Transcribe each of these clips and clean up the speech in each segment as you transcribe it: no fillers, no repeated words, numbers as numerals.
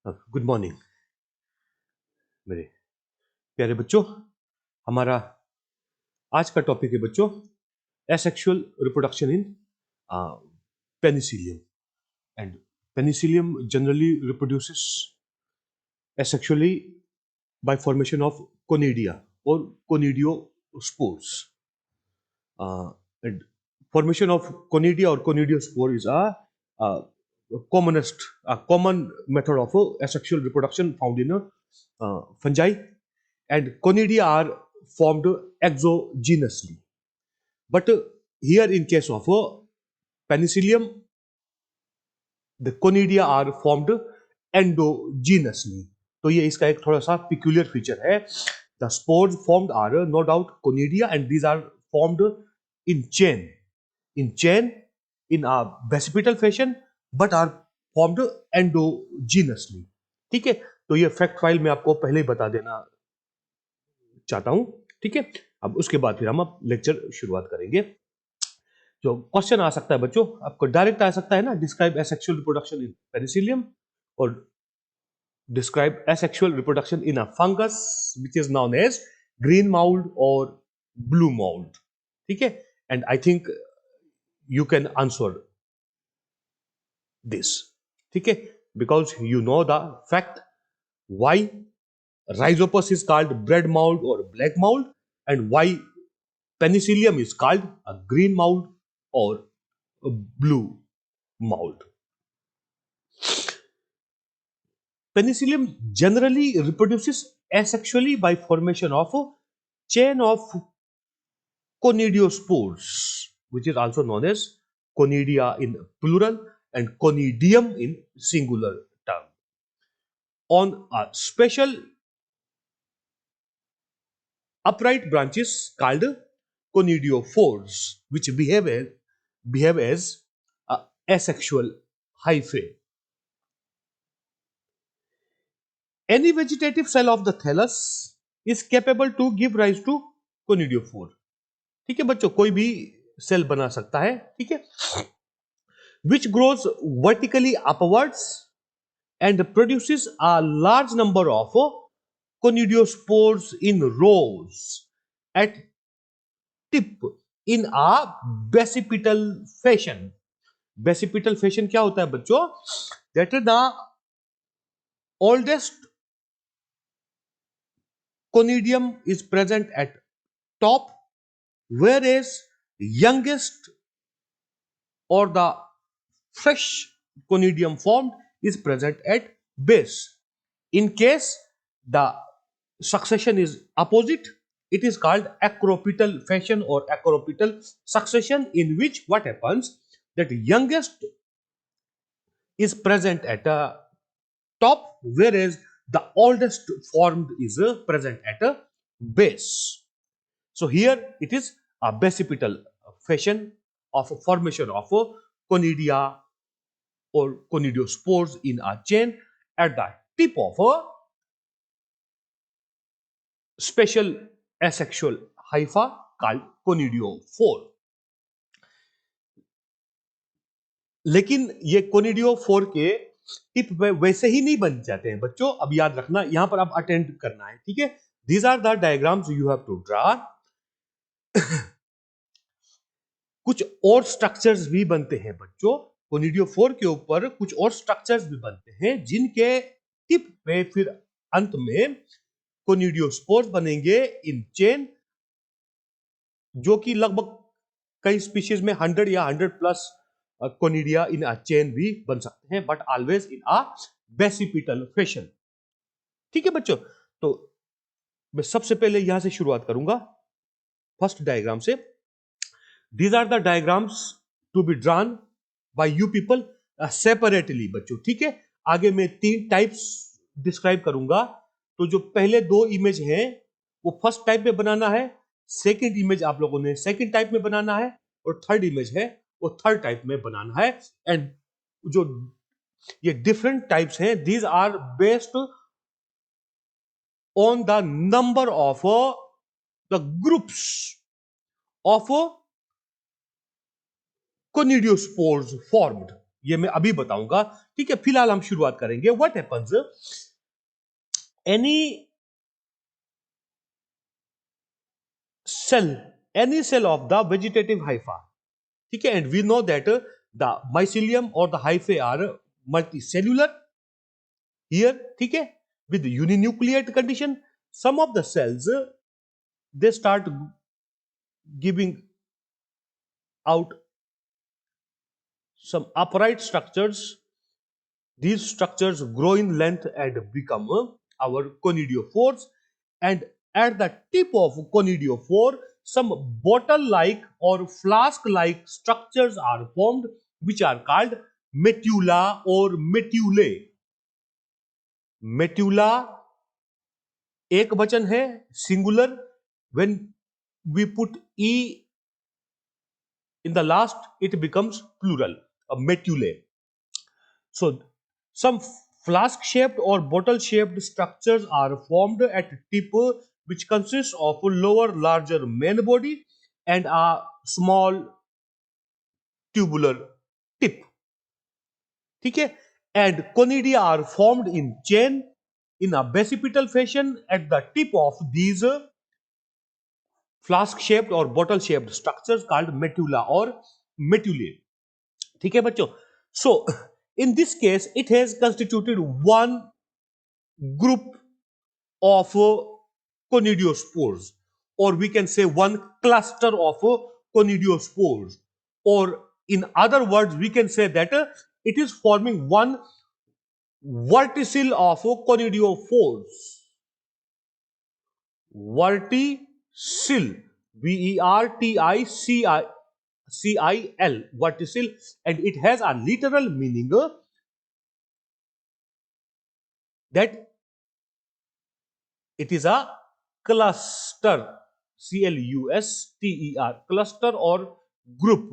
Good morning मेरे प्यारे बच्चों। हमारा आज का टॉपिक है बच्चों asexual reproduction in Penicillium. And Penicillium generally reproduces asexually by formation of conidia or conidiospores. And formation of conidia or conidiospore is a common method of asexual reproduction found in fungi, and conidia are formed exogenously. But here in case of penicillium, the conidia are formed endogenously. तो ये इसका एक थोड़ा सा peculiar feature है. The spores formed are no doubt conidia, and these are formed in chain in a basipetal fashion, but are formed endogenously. ठीक है, तो ये फैक्ट फाइल मैं आपको पहले ही बता देना चाहता हूं. ठीक है, अब उसके बाद फिर हम अब लेक्चर शुरुआत करेंगे. जो क्वेश्चन आ सकता है बच्चों, आपको डायरेक्ट आ सकता है ना, describe asexual reproduction in penicillium और describe asexual reproduction in a fungus which is known as green mould और ब्लू माउल्ड. ठीक है, and I think you can answer this. ठीक है, because you know the fact why rhizopus is called bread mold or black mold, and why penicillium is called a green mold or a blue mold. Penicillium generally reproduces asexually by formation of a chain of conidiospores, which is also known as conidia in plural and conidium in singular term, on a special upright branches called conidiophores, which behave as asexual hyphae. Any vegetative cell of the thallus is capable to give rise to conidiophore. ठीक है बच्चों, कोई भी cell बना सकता है. ठीक है, which grows vertically upwards and produces a large number of conidiospores in rows at tip in a basipetal fashion. Basipetal fashion क्या होता है बच्चों? That is the oldest conidium is present at top, whereas youngest or the fresh conidium formed is present at base. In case the succession is opposite, it is called acropetal fashion or acropetal succession, in which what happens, that youngest is present at a top, whereas the oldest formed is present at a base. So here it is a basipetal fashion of formation of conidia or conidiospores in a chain at the tip of a special asexual hypha called conidiophore. लेकिन ये conidiophore के tip वैसे ही नहीं बन जाते हैं बच्चों. अब याद रखना, यहां पर आप अटेंड करना है. ठीक है, these are the diagrams you have to draw. कुछ और स्ट्रक्चर्स भी बनते हैं बच्चों. कोनिडियोफोर के ऊपर कुछ और स्ट्रक्चर्स भी बनते हैं, जिनके टिप पे फिर अंत में कोनिडियोस्पोर्स बनेंगे इन चेन, जो कि लगभग कई स्पीशीज में 100 या 100 plus conidia in a chain भी बन सकते हैं, but always in a basipetal fashion. ठीक है बच्चों, तो मैं सबसे पहले यहां से शुरुआत करूंगा फर्स्ट डायग्राम से. These are the diagrams to be drawn by you people separately बच्चों. ठीक है, आगे मैं 3 टाइप्स डिस्क्राइब करूंगा. तो जो पहले 2 इमेज हैं वो फर्स्ट टाइप में बनाना है, सेकंड इमेज आप लोगों ने सेकंड टाइप में बनाना है, और थर्ड इमेज है वो थर्ड टाइप में बनाना है. एंड जो ये डिफरेंट टाइप्स हैं, these are based on the number of the groups of conidiospores formed. ये मैं अभी बताऊंगा, ठीक है। फिलहाल हम शुरुआत करेंगे। What happens, any cell any cell of the vegetative hypha, ठीक है, and we know that the mycelium or the hyphae are multicellular here, ठीक है, with uninucleate condition. Some of the cells they start giving out some upright structures. These structures grow in length and become our conidiophores, and at the tip of conidiophore, some bottle-like or flask-like structures are formed, which are called metula or metulae. Metula एक वचन है, singular. When we put e in the last, it becomes plural, a metulae. So, some flask-shaped or bottle-shaped structures are formed at tip, which consists of a lower, larger main body and a small tubular tip. ठीक है? And conidia are formed in chain in a basipetal fashion at the tip of these flask-shaped or bottle-shaped structures called metula or metulae. ठीक है बच्चों? So, in this case, it has constituted one group of conidiospores, or we can say one cluster of conidiospores, or in other words we can say that it is forming one verticille of conidiophores. Verticille, verticil, verticille, and it has a literal meaning that it is a cluster, cluster, cluster और group.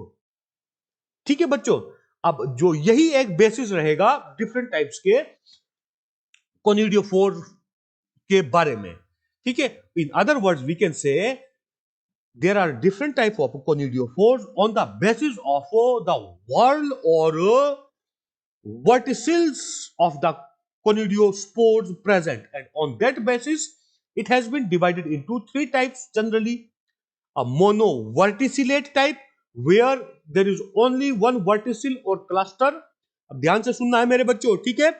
ठीक है बच्चों, अब जो यही एक basis रहेगा different types के कोनिडियोफोर के बारे में, ठीक है। In other words we can say there are different type of conidiophores on the basis of the whorl or verticils of the conidiospores present, and on that basis it has been divided into three types generally: a monoverticillate type where there is only one verticille or cluster। अब ध्यान से सुनना है मेरे बच्चों, ठीक है।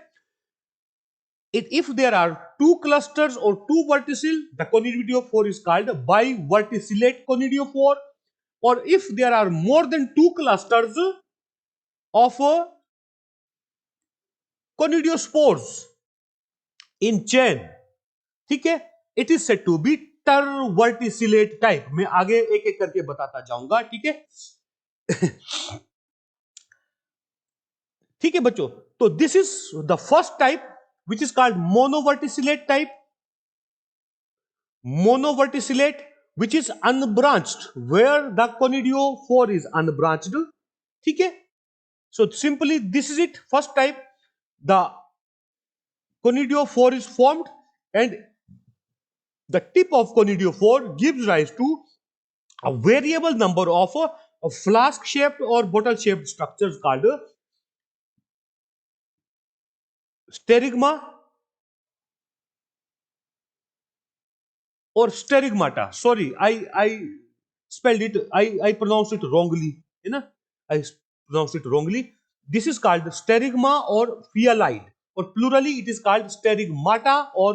If there are two clusters or two verticille, the conidiophore is called biverticillate conidiophore, or if there are more than two clusters of conidiospores in chain, ठीक है, it is said to be terverticillate type. मैं आगे एक एक करके बताता जाऊंगा, ठीक है। ठीक है बच्चों, तो this is the first type which is called monoverticillate type. Monoverticillate which is unbranched, where the conidiophore is unbranched, ठीक है। So simply this is it, first type, the conidiophore is formed and the tip of conidiophore gives rise to a variable number of flask-shaped or bottle-shaped structures called sterigma or sterigmata. Sorry, I spelled it, I pronounced it wrongly, you know, I pronounced it wrongly. This is called sterigma or phyalide, or plurally it is called sterigmata or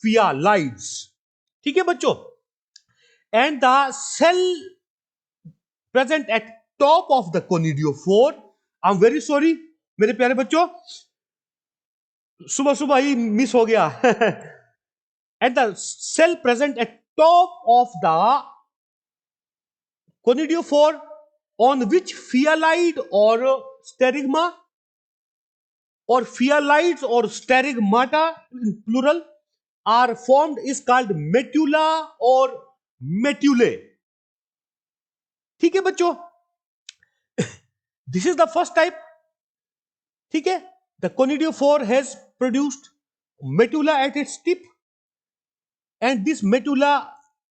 phyalides, ठीक है बच्चों। And the cell present at top of the conidiophore, I'm very sorry मेरे प्यारे बच्चों, सुबह सुबह ही miss हो गया। At the cell present at top of the conidiophore on which phyalide or sterigma or phyalides or sterigmata in plural are formed is called metula or metulae, ठीक है बच्चों। This is the first type, ठीक है। The conidiophore has produced metula at its tip, and this metula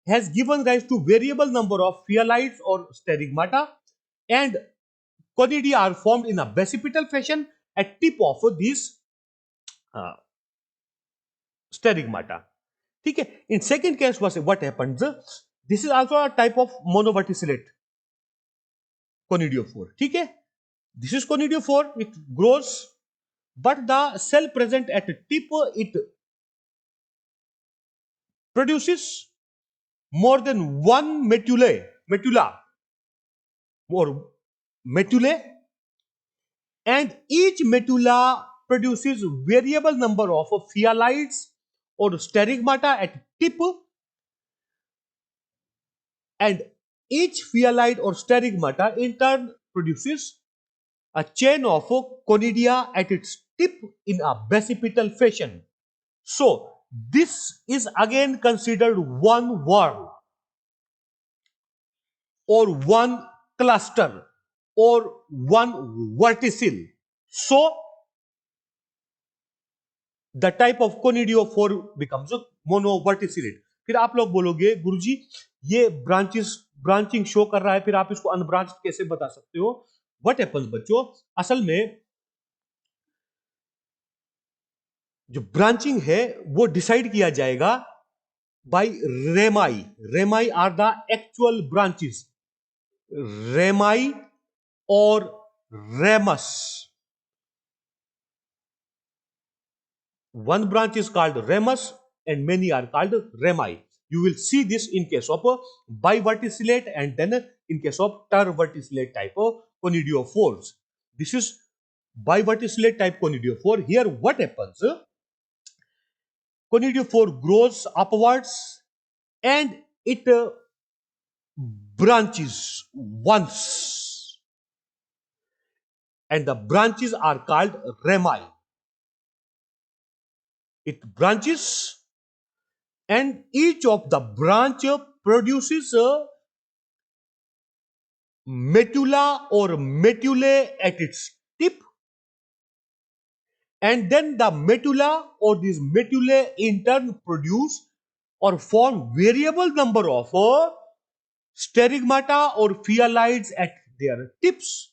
has given rise to variable number of phyalides or sterigmata, and conidia are formed in a basipital fashion at tip of these uh, sterigmata. ठीक है. In second case, what happens? This is also a type of monoverticillate conidiophore. ठीक है. This is conidiophore. It grows, but the cell present at the tip it produces more than one metula or metulae, and each metula produces variable number of phyalides or sterigmata at tip, and each phyalide or sterigmata in turn produces a chain of conidia at its tip in a basipital fashion. So this is again considered one whorl or one cluster or one verticille. So the type of conidiophore becomes a monoverticillate. फिर आप लोग बोलोगे गुरुजी ये branching show कर रहा है, फिर आप इसको अनब्रांच्ड कैसे बता सकते हो? व्हाट हैपेंस बच्चों, असल में जो ब्रांचिंग है वो डिसाइड किया जाएगा by rami. Rami are the actual branches. Rami or ramus. One branch is called ramus and many are called rami. You will see this in case of biverticillate and then in case of terverticillate type of conidiophores. This is biverticillate type conidiophore. Here what happens? Conidiophore grows upwards and it branches once, and the branches are called rami. It branches and each of the branch produces a metula or metulae at its tip, and then the metula or these metulae in turn produce or form variable number of sterigmata or phyalides at their tips,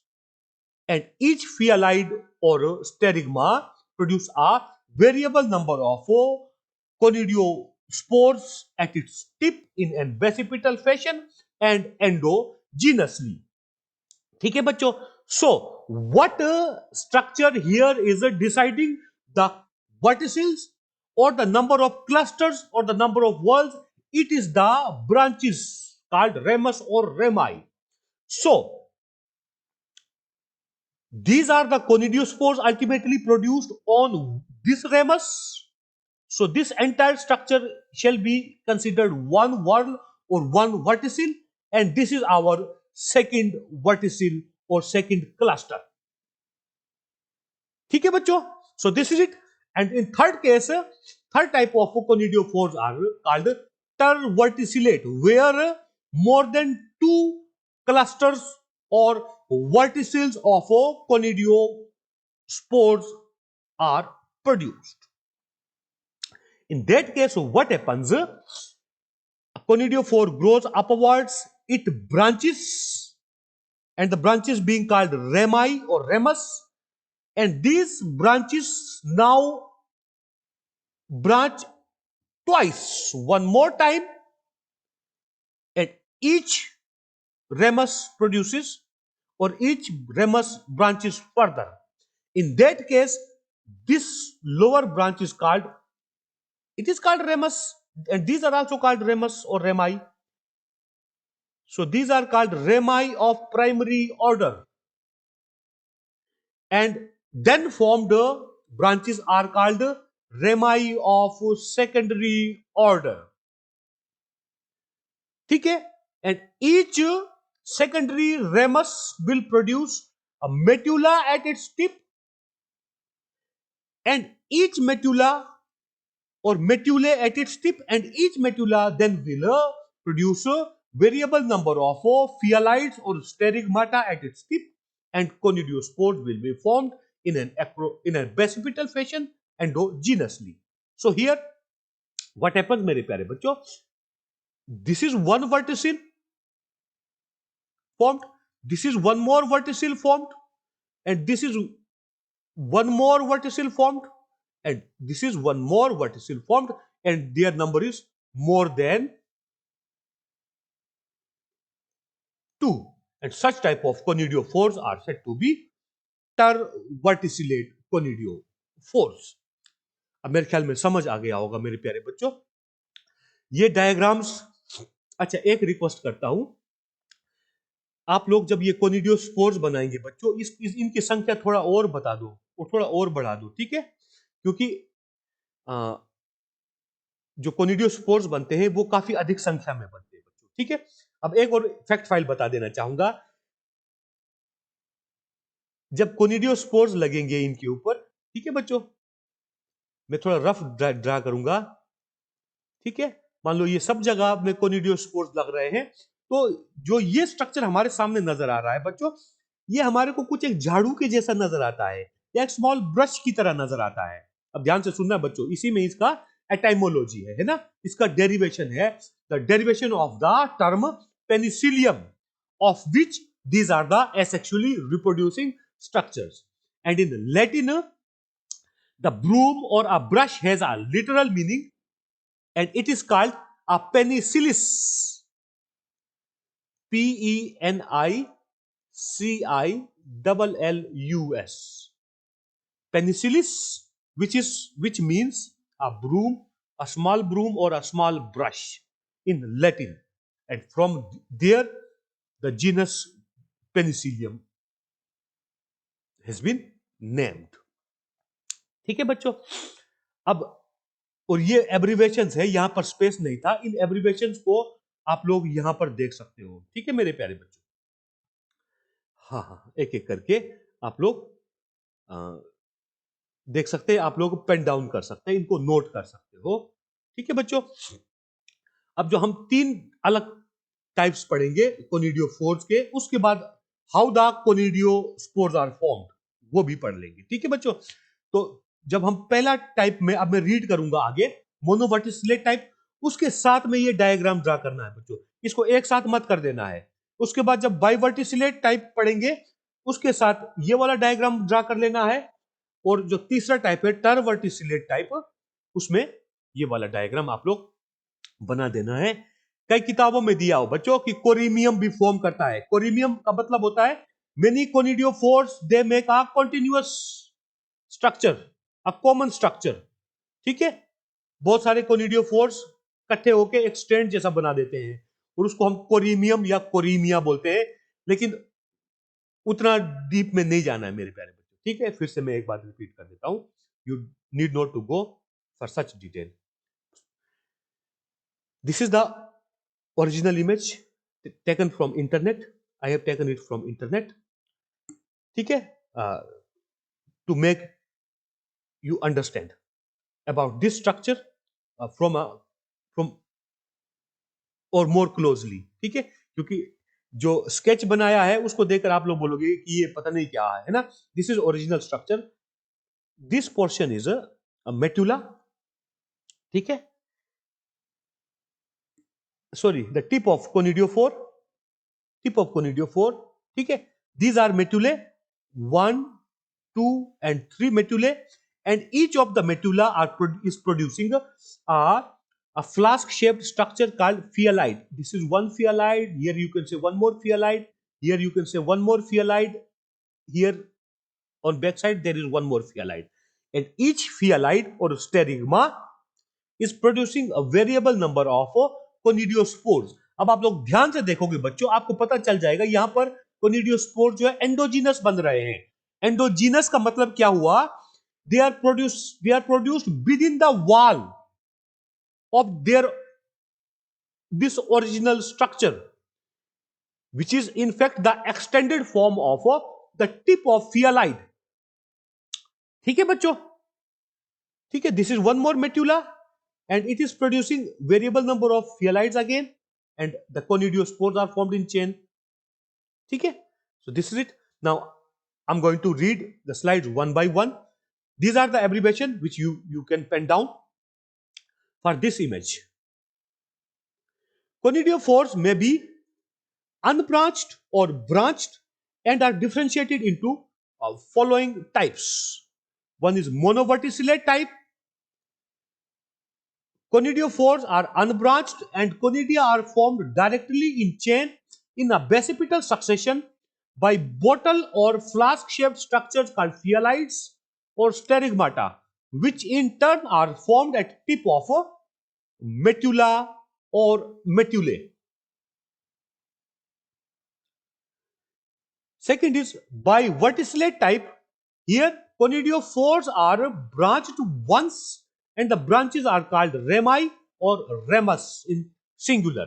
and each phyalide or sterigma produce a variable number of conidiospores at its tip in a basipital fashion and endogeneously. ठीक है बच्चों. So what structure here is deciding the verticils or the number of clusters or the number of whorls? It is the branches called ramus or rami. So these are the conidiospores ultimately produced on this ramus. So this entire structure shall be considered one whorl or one verticille, and this is our second verticille or second cluster. ठीक है बच्चों. So this is it. And in third case, third type of conidiophores are called terverticillate, where more than two clusters or verticils of conidiospores are produced. In that case, what happens? A conidiophore grows upwards, it branches, and the branches being called rami or ramus, and these branches now branch twice, one more time, and each ramus produces or each ramus branches further. In that case, this lower branch is called, it is called ramus, and these are also called ramus or rami. So these are called rami of primary order, and then formed branches are called rami of secondary order. ठीक है. And each secondary ramus will produce a metula at its tip, and each metula or metulae at its tip, and each metula then will produce a variable number of phyalides or sterigmata at its tip, and conidiospores will be formed in a basipital fashion endogenously. So here what happens मेरे प्यारे बच्चों, this is one verticille formed, this is one more verticil formed, and this is one more verticil formed, and this is one more verticil formed, and their number is more than 2. And such type of conidiophores are said to be terverticillate conidiophores. अब मेरे ख्याल में समझ आ गया होगा मेरे प्यारे बच्चों ये डायग्राम्स। अच्छा, एक रिक्वेस्ट करता हूं, आप लोग जब ये कोनिडियोस्पोर्स बनाएंगे बच्चों, इनकी संख्या थोड़ा और बता दो और थोड़ा और बढ़ा दो, ठीक है? क्योंकि जो कोनिडियोस्पोर्स बनते हैं वो काफी अधिक संख्या में बनते हैं बच्चों, ठीक है? अब एक और फैक्ट फाइल बता देना चाहूंगा, जब कोनिडियोस्पोर्स लगेंगे इनके ऊपर, ठीक है बच्चों, मैं थोड़ा रफ ड्रा करूंगा, ठीक है? मान लो ये सब जगह में कोनिडियोस्पोर्स लग रहे हैं, तो जो ये स्ट्रक्चर हमारे सामने नजर आ रहा है बच्चों, ये हमारे को कुछ एक झाड़ू के जैसा नजर आता है या एक स्मॉल ब्रश की तरह नजर आता है। अब ध्यान से सुनना बच्चों, इसी में इसका एटाइमोलॉजी है ना, इसका डेरिवेशन है, the derivation of the term Penicillium, of which these are the asexually reproducing structures, and in Latin the broom or a brush has a literal meaning and it is called a penicillus, penicillus, penicillus, which means a broom, a small broom or a small brush in Latin, and from there the genus Penicillium has been named. ठीक है बच्चों, अब और ये एब्रिवेशंस है, यहां पर space नहीं था, इन एब्रिवेशंस को आप लोग यहां पर देख सकते हो, ठीक है मेरे प्यारे बच्चों? हाँ हाँ, एक एक करके आप लोग देख सकते हैं, आप लोग पेन डाउन कर सकते हैं, इनको नोट कर सकते हो, ठीक है बच्चों? अब जो हम 3 अलग टाइप्स पढ़ेंगे कोनिडियोफोर्स के, उसके बाद how the conidiospores are formed वो भी पढ़ लेंगे, ठीक है बच्चों? तो जब हम पहला टाइप में, अब मैं रीड करूंगा आगे, मोनोवर्टिसिलेट टाइप, उसके साथ में ये डायग्राम ड्रा करना है बच्चों, इसको एक साथ मत कर देना है। उसके बाद जब बाइवर्टिसिलेट टाइप पढ़ेंगे, उसके साथ ये वाला डायग्राम ड्रा कर लेना है, और जो तीसरा टाइप है टरवर्टिसिलेट टाइप, उसमें ये वाला डायग्राम आप लोग बना देना है। कई किताबों में दिया हो बच्चों कि कोरिमियम भी फॉर्म करता है। कोरिमियम का मतलब होता है many कोनिडियोफोर्स they make a continuous structure, a common structure, ठीक है? बहुत सारे कोनिडियोफोर्स इकट्ठे होकर एक स्टैंड जैसा बना देते हैं, और उसको हम कोरिमियम या कोरिमिया बोलते हैं। लेकिन उतना डीप में नहीं जाना है मेरे प्यारे बच्चों, ठीक है? फिर से मैं एक बार रिपीट कर देता हूं, you need not to go for such detail. This is the original image taken from internet. I have taken it from internet. ठीक है? To make you understand about this structure from or more closely. ठीक है? क्योंकि जो sketch बनाया है उसको देखकर आप लोग बोलोगे कि ये पता नहीं क्या है ना? This is original structure. This portion is a medulla. ठीक है? Sorry, the tip of conidiophore. Tip of conidiophore. ठीक है? These are medullae, 1, 2 and 3 medullae, and each of the medulla is producing a flask shaped structure called phyallide. This is one phyallide, here you can say one more phyallide, here you can say one more phyallide, here on back side there is one more phyallide, and each phyallide or sterigma is producing a variable number of conidiospores. अब आप लोग ध्यान से देखोगे बच्चों, आपको पता चल जाएगा यहां पर कोनिडियोस्पोर जो है एंडोजीनस बन रहे हैं। एंडोजीनस का मतलब क्या हुआ? They are produced within the wall of their this original structure, which is in fact the extended form of the tip of phyallide. ठीक है बच्चों? ठीक है, this is one more medulla and it is producing variable number of phyallides again, and the conidiospores are formed in chain. ठीक है? So this is it. Now I'm going to read the slides one by one. These are the abbreviation which you can pen down for this image. Conidiophores may be unbranched or branched and are differentiated into following types. One is monoverticillate type. Conidiophores are unbranched and conidia are formed directly in chain in a basipital succession by bottle or flask-shaped structures called phyalides or sterigmata, which in turn are formed at tip of a metula or metulae. Second is biverticillate type. Here, conidiophores are branched once and the branches are called rami or ramus in singular.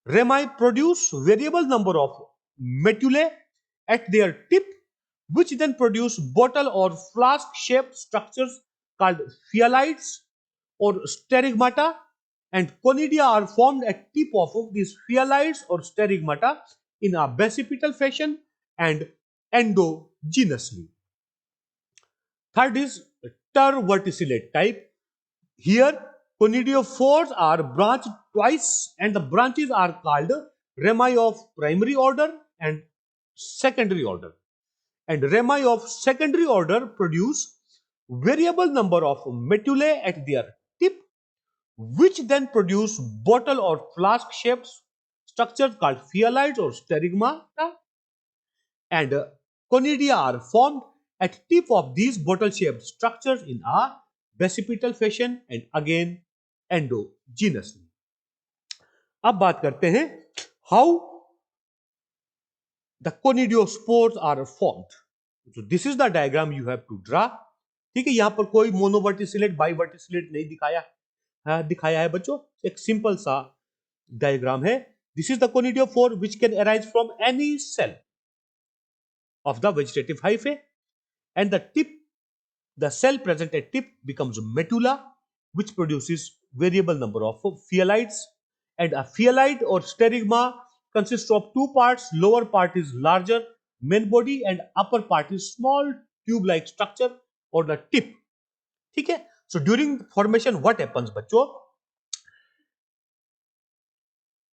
Rami produce variable number of metulae at their tip, which then produce bottle or flask shaped structures called phyalides or sterigmata, and conidia are formed at tip of these phyalides or sterigmata in a basipital fashion and endogenously. Third is terverticillate type. Here, conidiophores are branched twice and the branches are called rami of primary order and secondary order. And rami of secondary order produce variable number of metulae at their tip, which then produce bottle or flask shaped structures called phyalides or sterigmata, and conidia are formed at tip of these bottle shaped structures in a basipital fashion and again endogenously. अब बात करते हैं how the conidiospores are formed. So this is the diagram you have to draw. ठीक है, यहां पर कोई मोनोवर्टिसिलेट बाइवर्टिसिलेट नहीं दिखाया है बच्चों, एक सिंपल सा डायग्राम है. This is the conidiophore which can arise from any cell of the vegetative hyphae, and the cell present at tip becomes medulla, which produces variable number of phyalides, and a phyalide or sterigma consists of two parts. Lower part is larger main body and upper part is small tube like structure or the tip. ठीक है, so during formation what happens बच्चों,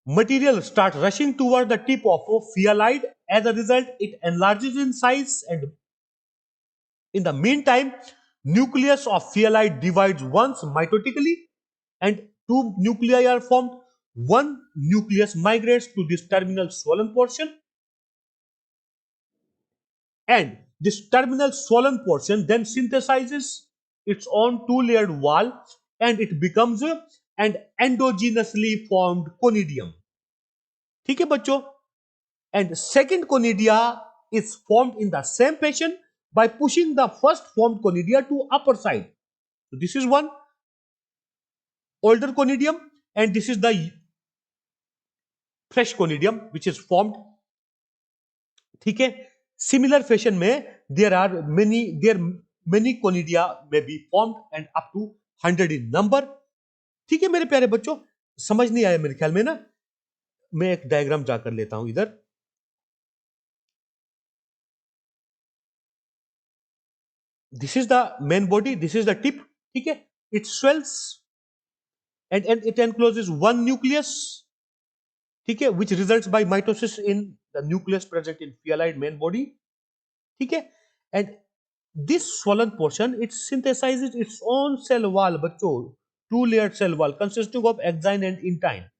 material starts rushing toward the tip of a phyalide. As a result, it enlarges in size, and in the meantime, nucleus of phyalide divides once mitotically and two nuclei are formed. One nucleus migrates to this terminal swollen portion, and this terminal swollen portion then synthesizes its own two-layered wall and it becomes an endogenously formed conidium. ठीक है बच्चों, and second conidia is formed in the same fashion by pushing the first formed conidia to upper side. So this is one older conidium and this is the fresh conidium which is formed. ठीक है, similar fashion में there many conidia may be formed and up to 100 in number. ठीक है मेरे प्यारे बच्चों, समझ नहीं आया मेरे ख्याल में ना, मैं एक डायग्राम ड्रा कर लेता हूं इधर. This is the main body, this is the tip. ठीक है, it swells and it encloses one nucleus. ठीक है, which results by mitosis in the nucleus present in phyalide main body. ठीक है, and this swollen portion it synthesizes its own cell wall बच्चों, two layered cell wall consisting of exine and intine,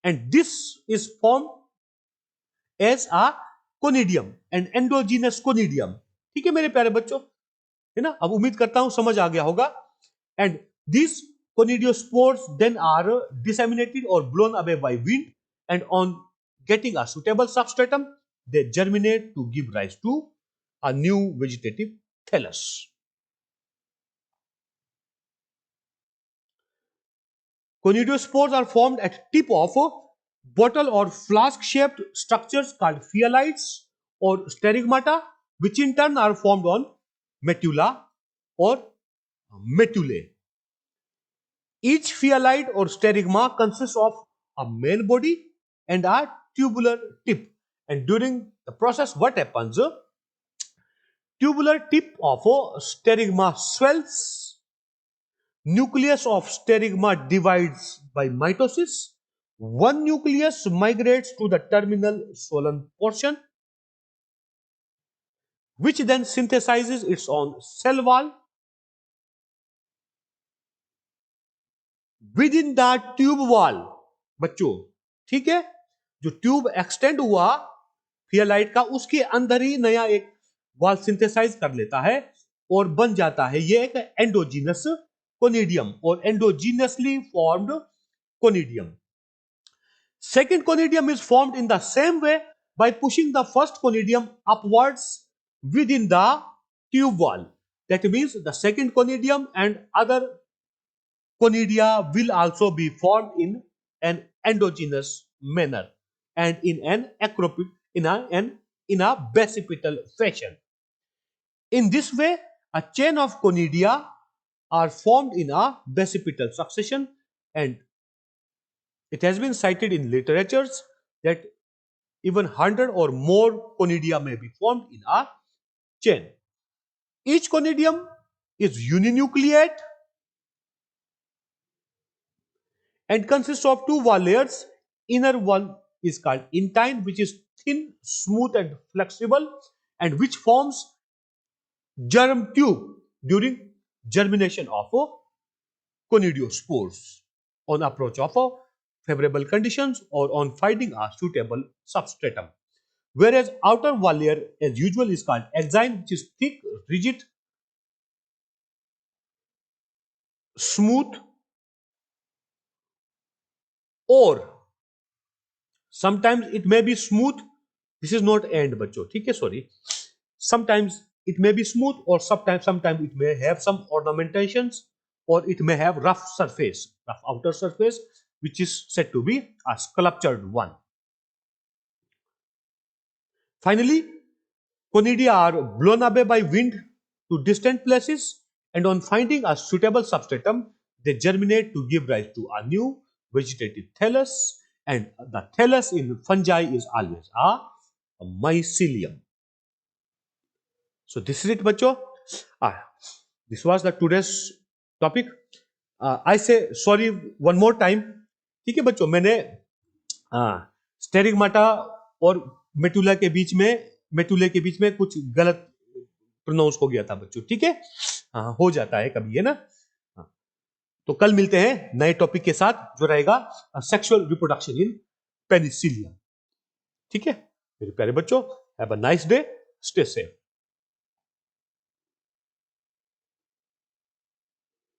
and this is formed as a conidium, an endogenous conidium. ठीक है मेरे प्यारे बच्चों, है ना, अब उम्मीद करता हूं समझ आ गया होगा. And these conidiospores then are disseminated or blown away by wind, and on getting a suitable substratum they germinate to give rise to a new vegetative thallus. Conidiospores are formed at tip of bottle or flask shaped structures called phyalides or sterigmata, which in turn are formed on metula or metulae. Each phyalide or sterigma consists of a main body and a tubular tip, and during the process what happens, tubular tip of a sterigma swells, nucleus of sterigma divides by mitosis, one nucleus migrates to the terminal swollen portion, which then synthesizes its own cell wall with in the tube wall. बच्चों ठीक है, जो tube extend हुआ फियलाइट का, उसके अंदर ही नया एक वॉल सिंथेसाइज कर लेता है और बन जाता है ये एक एंडोजीनस कोनिडियम और endogenously formed conidium. Second conidium is formed in the same way by pushing the first conidium upwards within the tube wall. That means the second conidium and other conidia will also be formed in an endogenous manner and in an basipital fashion. In this way, a chain of conidia are formed in a basipital succession, and it has been cited in literatures that even 100 or more conidia may be formed in a chain. Each conidium is uninucleate and consists of two wall layers. Inner one is called intine, which is thin, smooth and flexible, and which forms germ tube during germination of conidiospores on approach of favorable conditions or on finding a suitable substratum. Whereas outer wall layer as usual is called exine, which is thick, rigid, smooth, or sometimes it may be smooth. This is not end बच्चों, ठीक है, sorry. Sometimes it may be smooth or sometimes it may have some ornamentations or it may have rough surface, rough outer surface, which is said to be a sculptured one. Finally, conidia are blown away by wind to distant places, and on finding a suitable substratum, they germinate to give rise to a new vegetative thallus, and the thallus in fungi is always a mycelium. So this is it, बच्चों. This was the today's topic. I say sorry one more time. ठीक है बच्चों, मैंने स्टेरिगमाटा और मेटुला के बीच में कुछ गलत प्रोनाउंस हो गया था बच्चों, ठीक है. हाँ, हो जाता है कभी, है ना. तो कल मिलते हैं नए टॉपिक के साथ जो रहेगा सेक्सुअल रिप्रोडक्शन इन पेनिसिलियम. ठीक है मेरे प्यारे बच्चों, have a nice day, stay safe.